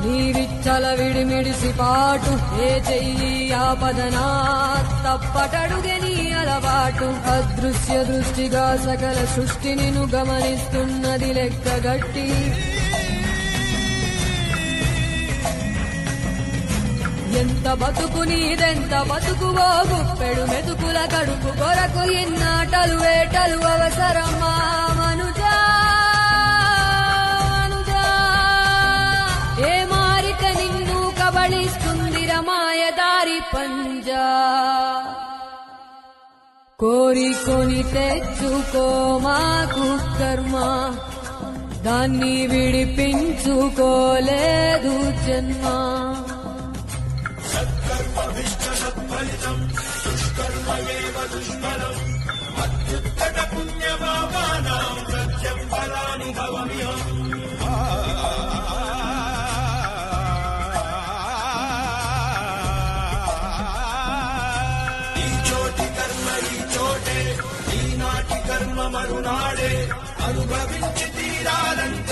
నీవిచ్చల విడిమిడిసి పాటు ఏ చెయ్యి ఆపదనా తప్పటడుగే నీ అలవాటు అదృశ్య దృష్టిగా సకల సృష్టిని ను గమనిస్తున్నది లెక్కగట్టి ఎంత బతుకు నీదెంత బతుకువో గుప్పెడు మెతుకుల కడుపు కొరకు ఇన్నాటలు వేటలు అవసరమా మనుజా ఏ మారిక నిన్ను కబళిస్తుంది రమాయదారి పంజా కోరికొని తెచ్చుకో మాకు కర్మ దాన్ని విడిపించుకోలేదు జన్మ మరునాడే అనుభవించి తీరాలంటే